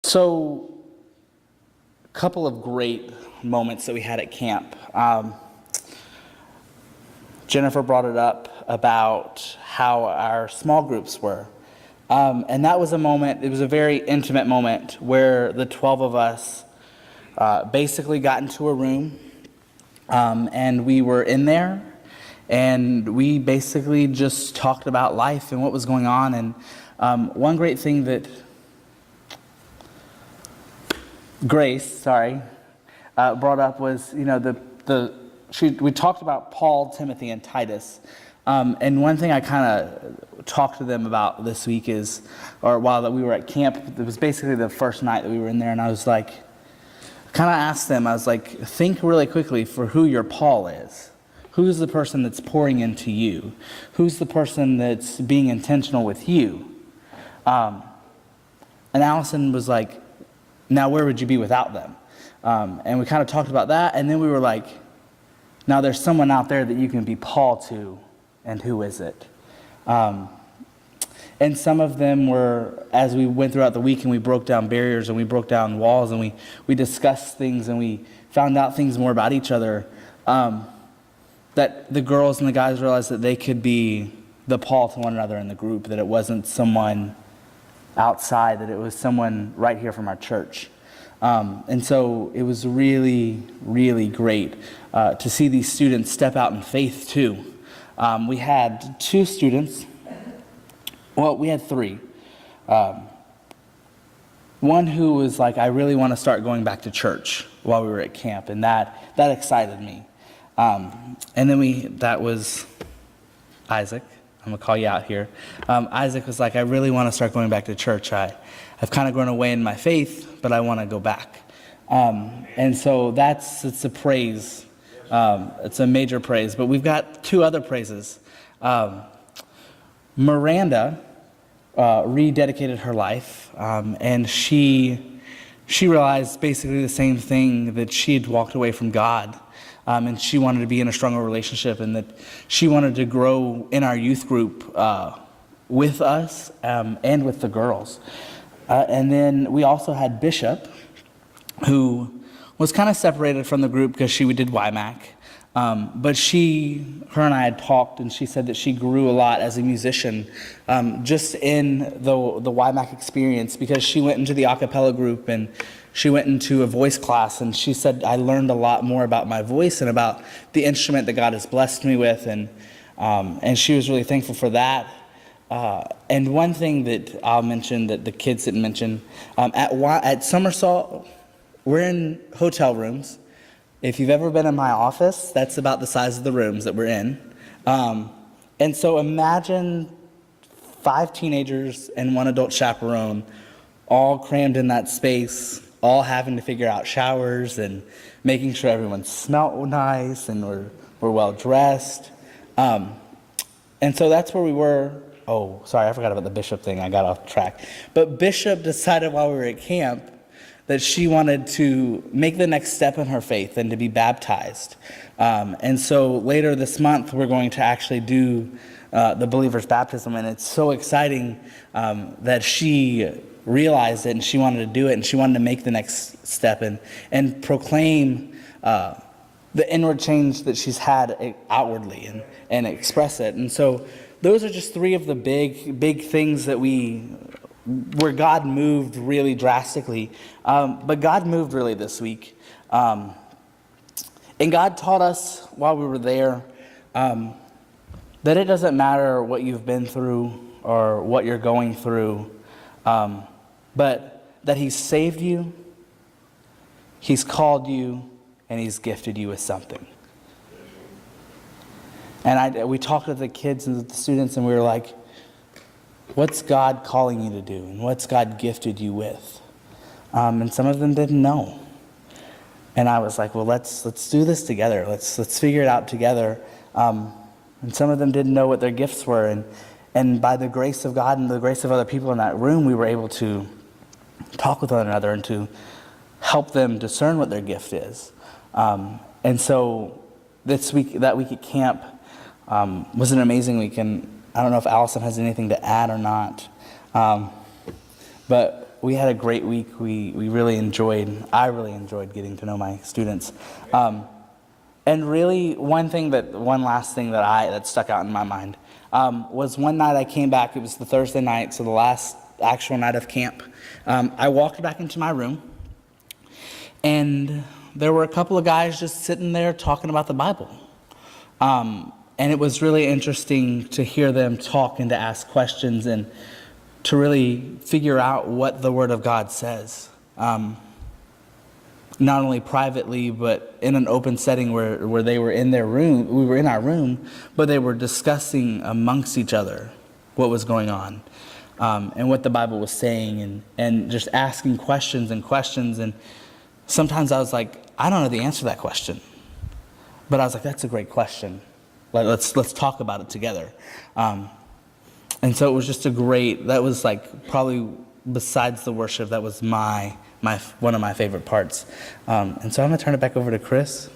So, a couple of great moments that we had at camp. Jennifer brought it up about how our small groups were. And that was a moment, it was a very intimate moment where the 12 of us basically got into a room, and we were in there, and we basically just talked about life and what was going on. And one great thing that Grace, brought up was, we talked about Paul, Timothy, and Titus. And one thing I kind of talked to them about this week is, or while that we were at camp, it was basically the first night that we were in there, and I was like, kind of asked them, I was like, think really quickly for who your Paul is. Who's the person that's pouring into you? Who's the person that's being intentional with you? And Allison was like, now where would you be without them? And we kind of talked about that, and then we were like, now there's someone out there that you can be Paul to, and who is it? And some of them were, as we went throughout the week and we broke down barriers and we broke down walls and we discussed things and we found out things more about each other, that the girls and the guys realized that they could be the Paul to one another in the group, that it wasn't someone outside, that it was someone right here from our church. And so it was really, really great to see these students step out in faith too. We had 2 students. Well, we had 3. One who was like, I really want to start going back to church while we were at camp, and that excited me. And then that was Isaac. I'm going to call you out here. Isaac was like, I really want to start going back to church. I've kind of grown away in my faith, but I want to go back. And so it's a praise. It's a major praise. But we've got 2 other praises. Miranda rededicated her life, and she realized basically the same thing, that she had walked away from God. And she wanted to be in a stronger relationship, and that she wanted to grow in our youth group with us and with the girls. And then we also had Bishop, who was kind of separated from the group because she did YMAC. But her and I had talked, and she said that she grew a lot as a musician just in the YMAC experience, because she went into the a cappella group and she went into a voice class, and she said, I learned a lot more about my voice and about the instrument that God has blessed me with, and she was really thankful for that. And one thing that I'll mention that the kids didn't mention, at SummerSalt, we're in hotel rooms. If you've ever been in my office, that's about the size of the rooms that we're in. And so imagine 5 teenagers and 1 adult chaperone all crammed in that space, all having to figure out showers and making sure everyone smelled nice and we're well dressed. And so that's where we were. Oh, sorry, I forgot about the Bishop thing. I got off track. But Bishop decided while we were at camp that she wanted to make the next step in her faith and to be baptized. And so later this month, we're going to actually do the believer's baptism, and it's so exciting that she realized it and she wanted to do it, and she wanted to make the next step and proclaim the inward change that she's had outwardly and express it. And so those are just 3 of the big things that where God moved really drastically. But God moved really this week. And God taught us while we were there that it doesn't matter what you've been through or what you're going through, but that He's saved you, He's called you, and He's gifted you with something. And we talked to the kids and the students, and we were like, what's God calling you to do? And what's God gifted you with? And some of them didn't know. And I was like, well, let's do this together. Let's figure it out together. And some of them didn't know what their gifts were. And by the grace of God and the grace of other people in that room, we were able to talk with one another and to help them discern what their gift is. And so that week at camp was an amazing week. And I don't know if Allison has anything to add or not. But we had a great week. I really enjoyed getting to know my students. And really, one last thing that stuck out in my mind was one night I came back. It was the Thursday night, so the last actual night of camp. I walked back into my room, and there were a couple of guys just sitting there talking about the Bible. And it was really interesting to hear them talk and to ask questions and to really figure out what the Word of God says. Not only privately, but in an open setting where they were in their room, we were in our room, but they were discussing amongst each other what was going on, and what the Bible was saying, and just asking questions. And sometimes I was like, I don't know the answer to that question. But I was like, that's a great question. Let's talk about it together. And so it was just that was like probably besides the worship, that was one of my favorite parts. And so I'm going to turn it back over to Chris.